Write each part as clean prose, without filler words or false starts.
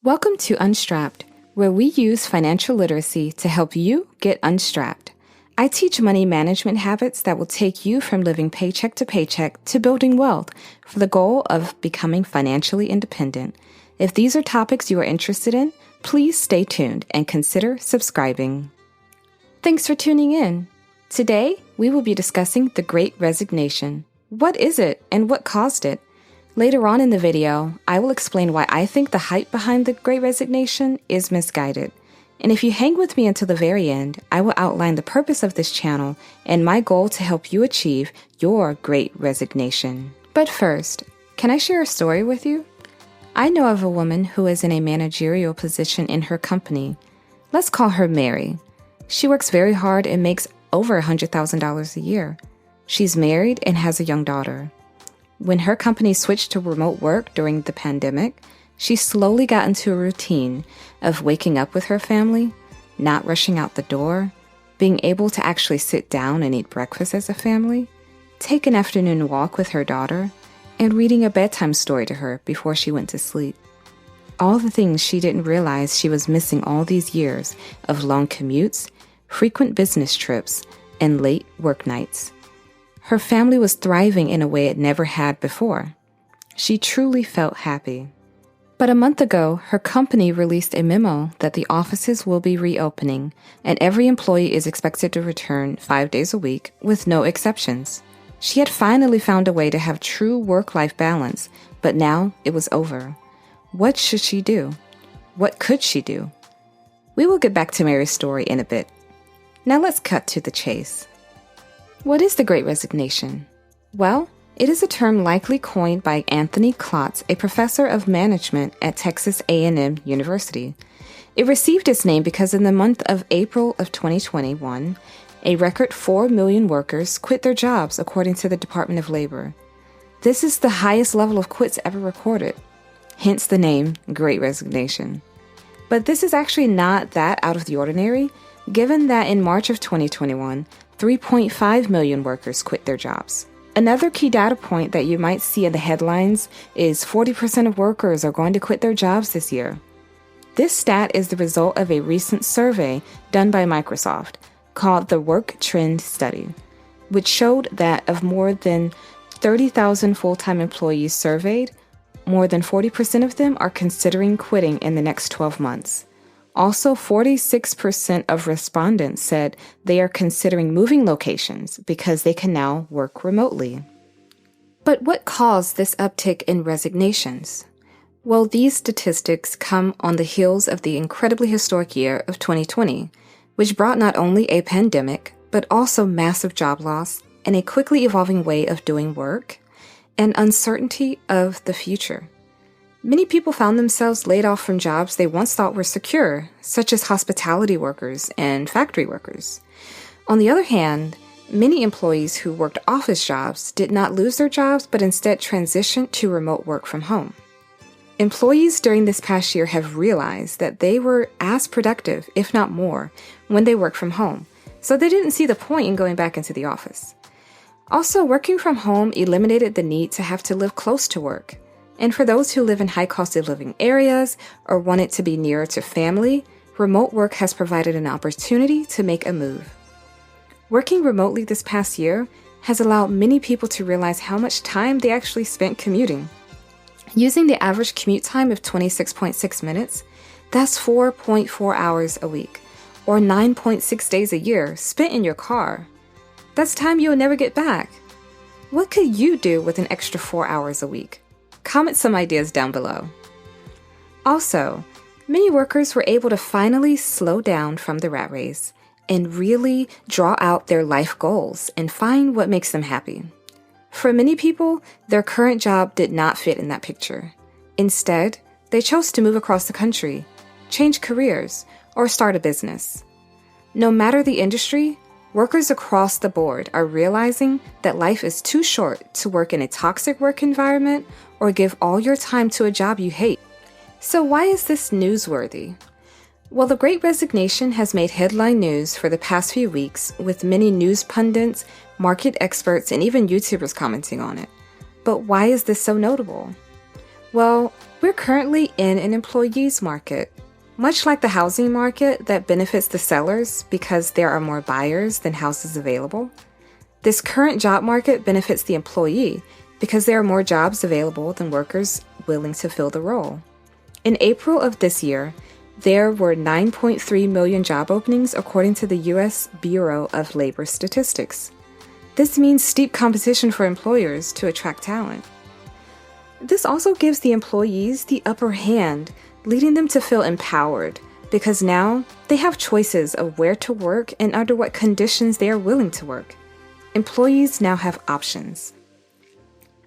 Welcome to Unstrapped, where we use financial literacy to help you get unstrapped. I teach money management habits that will take you from living paycheck to paycheck to building wealth for the goal of becoming financially independent. If these are topics you are interested in, please stay tuned and consider subscribing. Thanks for tuning in. Today, we will be discussing the Great Resignation. What is it and what caused it? Later on in the video, I will explain why I think the hype behind the Great Resignation is misguided. And if you hang with me until the very end, I will outline the purpose of this channel and my goal to help you achieve your Great Resignation. But first, can I share a story with you? I know of a woman who is in a managerial position in her company. Let's call her Mary. She works very hard and makes over $100,000 a year. She's married and has a young daughter. When her company switched to remote work during the pandemic, she slowly got into a routine of waking up with her family, not rushing out the door, being able to actually sit down and eat breakfast as a family, take an afternoon walk with her daughter, and reading a bedtime story to her before she went to sleep. All the things she didn't realize she was missing all these years of long commutes, frequent business trips, and late work nights. Her family was thriving in a way it never had before. She truly felt happy. But a month ago, her company released a memo that the offices will be reopening and every employee is expected to return 5 days a week with no exceptions. She had finally found a way to have true work-life balance, but now it was over. What should she do? What could she do? We will get back to Mary's story in a bit. Now let's cut to the chase. What is the Great Resignation? Well, it is a term likely coined by Anthony Klotz, a professor of management at Texas A&M University. It received its name because in the month of April of 2021, a record 4 million workers quit their jobs according to the Department of Labor. This is the highest level of quits ever recorded, hence the name Great Resignation. But this is actually not that out of the ordinary, given that in March of 2021, 3.5 million workers quit their jobs. Another key data point that you might see in the headlines is 40% of workers are going to quit their jobs this year. This stat is the result of a recent survey done by Microsoft called the Work Trend Study, which showed that of more than 30,000 full-time employees surveyed, more than 40% of them are considering quitting in the next 12 months. Also, 46% of respondents said they are considering moving locations because they can now work remotely. But what caused this uptick in resignations? Well, these statistics come on the heels of the incredibly historic year of 2020, which brought not only a pandemic, but also massive job loss and a quickly evolving way of doing work and uncertainty of the future. Many people found themselves laid off from jobs they once thought were secure, such as hospitality workers and factory workers. On the other hand, many employees who worked office jobs did not lose their jobs, but instead transitioned to remote work from home. Employees during this past year have realized that they were as productive, if not more, when they work from home, so they didn't see the point in going back into the office. Also, working from home eliminated the need to have to live close to work. And for those who live in high-cost of living areas or want it to be nearer to family, remote work has provided an opportunity to make a move. Working remotely this past year has allowed many people to realize how much time they actually spent commuting. Using the average commute time of 26.6 minutes, that's 4.4 hours a week, or 9.6 days a year spent in your car. That's time you'll never get back. What could you do with an extra 4 hours a week? Comment some ideas down below. Also, many workers were able to finally slow down from the rat race and really draw out their life goals and find what makes them happy. For many people, their current job did not fit in that picture. Instead, they chose to move across the country, change careers, or start a business. No matter the industry, workers across the board are realizing that life is too short to work in a toxic work environment or give all your time to a job you hate. So why is this newsworthy? Well, the Great Resignation has made headline news for the past few weeks, with many news pundits, market experts, and even YouTubers commenting on it. But why is this so notable? Well, We're currently in an employees market. Much like the housing market that benefits the sellers because there are more buyers than houses available, this current job market benefits the employee because there are more jobs available than workers willing to fill the role. In April of this year, there were 9.3 million job openings according to the U.S. Bureau of Labor Statistics. This means steep competition for employers to attract talent. This also gives the employees the upper hand, leading them to feel empowered because now they have choices of where to work and under what conditions they are willing to work. Employees now have options.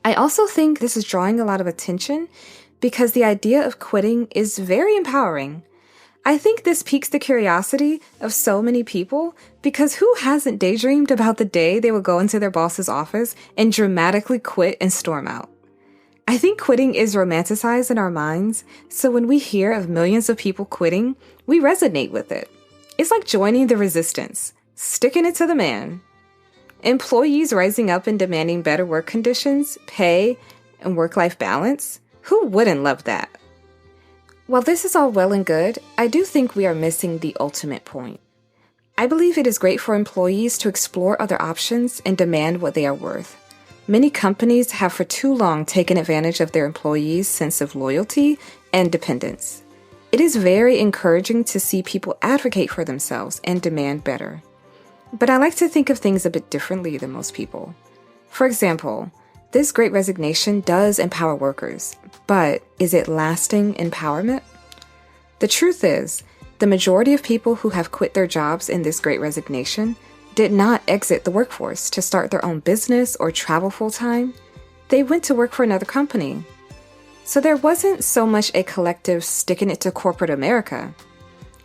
I also think this is drawing a lot of attention because the idea of quitting is very empowering. I think this piques the curiosity of so many people because who hasn't daydreamed about the day they will go into their boss's office and dramatically quit and storm out? I think quitting is romanticized in our minds, so when we hear of millions of people quitting, we resonate with it. It's like joining the resistance, sticking it to the man. Employees rising up and demanding better work conditions, pay, and work-life balance. Who wouldn't love that? While this is all well and good, I do think we are missing the ultimate point. I believe it is great for employees to explore other options and demand what they are worth. Many companies have for too long taken advantage of their employees' sense of loyalty and dependence. It is very encouraging to see people advocate for themselves and demand better. But I like to think of things a bit differently than most people. For example, this Great Resignation does empower workers, but is it lasting empowerment? The truth is, the majority of people who have quit their jobs in this Great Resignation did not exit the workforce to start their own business or travel full-time. They went to work for another company. So there wasn't so much a collective sticking it to corporate America.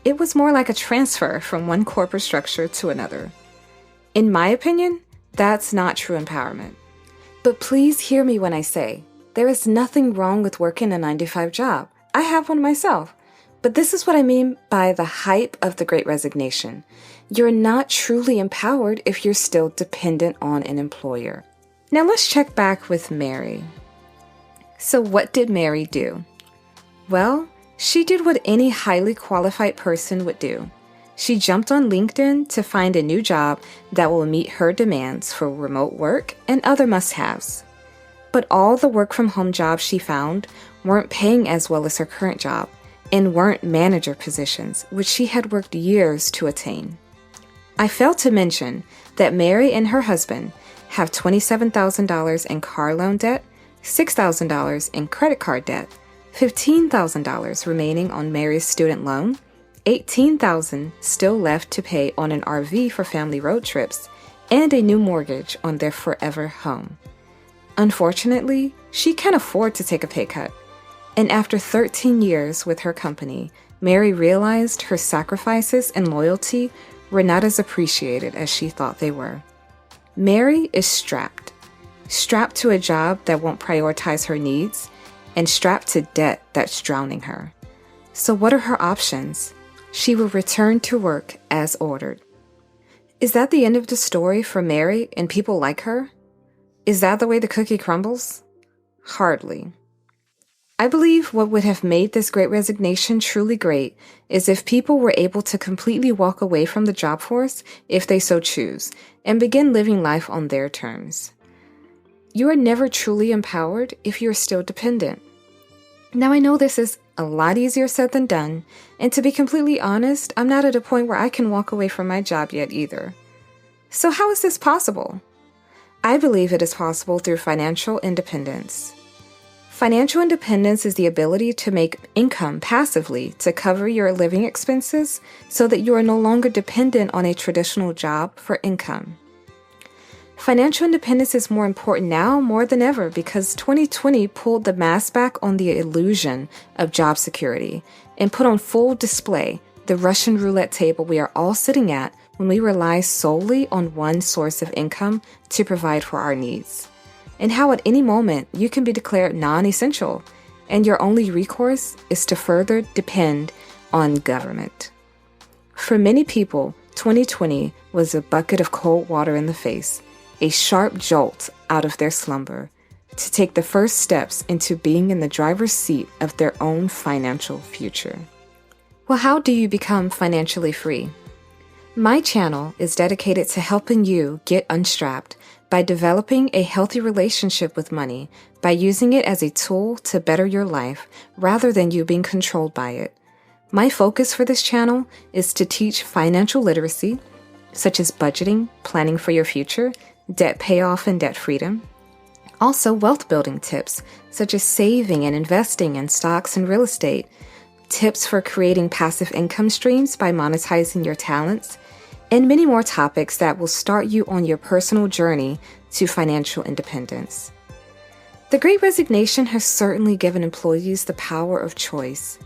It was more like a transfer from one corporate structure to another. In my opinion, that's not true empowerment. But please hear me when I say, there is nothing wrong with working a 9-to-5 job. I have one myself. But this is what I mean by the hype of the Great Resignation. You're not truly empowered if you're still dependent on an employer. Now let's check back with Mary. So what did Mary do? Well, she did what any highly qualified person would do. She jumped on LinkedIn to find a new job that will meet her demands for remote work and other must-haves. But all the work-from-home jobs she found weren't paying as well as her current job and weren't manager positions, which she had worked years to attain. I failed to mention that Mary and her husband have $27,000 in car loan debt, $6,000 in credit card debt, $15,000 remaining on Mary's student loan, $18,000 still left to pay on an RV for family road trips, and a new mortgage on their forever home. Unfortunately, she can't afford to take a pay cut. And after 13 years with her company, Mary realized her sacrifices and loyalty were not as appreciated as she thought they were. Mary is strapped to a job that won't prioritize her needs, and strapped to debt that's drowning her. So what are her options? She will return to work as ordered. Is that the end of the story for Mary and people like her? Is that the way the cookie crumbles? Hardly. I believe what would have made this Great Resignation truly great is if people were able to completely walk away from the job force if they so choose and begin living life on their terms. You are never truly empowered if you're still dependent. Now I know this is a lot easier said than done, and to be completely honest, I'm not at a point where I can walk away from my job yet either. So how is this possible? I believe it is possible through financial independence. Financial independence is the ability to make income passively to cover your living expenses so that you are no longer dependent on a traditional job for income. Financial independence is more important now more than ever because 2020 pulled the mask back on the illusion of job security and put on full display the Russian roulette table we are all sitting at when we rely solely on one source of income to provide for our needs, and how at any moment you can be declared non-essential and your only recourse is to further depend on government. For many people, 2020 was a bucket of cold water in the face, a sharp jolt out of their slumber, to take the first steps into being in the driver's seat of their own financial future. Well, how do you become financially free? My channel is dedicated to helping you get unstrapped by developing a healthy relationship with money by using it as a tool to better your life rather than you being controlled by it. My focus for this channel is to teach financial literacy, such as budgeting, planning for your future, debt payoff and debt freedom. Also, wealth building tips, such as saving and investing in stocks and real estate, tips for creating passive income streams by monetizing your talents, and many more topics that will start you on your personal journey to financial independence. The Great Resignation has certainly given employees the power of choice.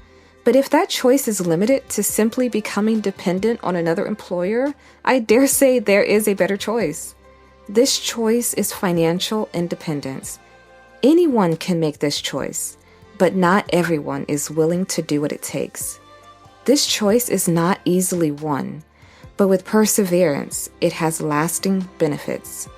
But if that choice is limited to simply becoming dependent on another employer, I dare say there is a better choice. This choice is financial independence. Anyone can make this choice, but not everyone is willing to do what it takes. This choice is not easily won, but with perseverance, it has lasting benefits.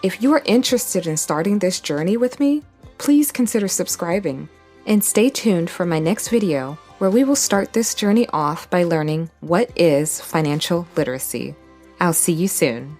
If you are interested in starting this journey with me, please consider subscribing and stay tuned for my next video where we will start this journey off by learning what is financial literacy. I'll see you soon.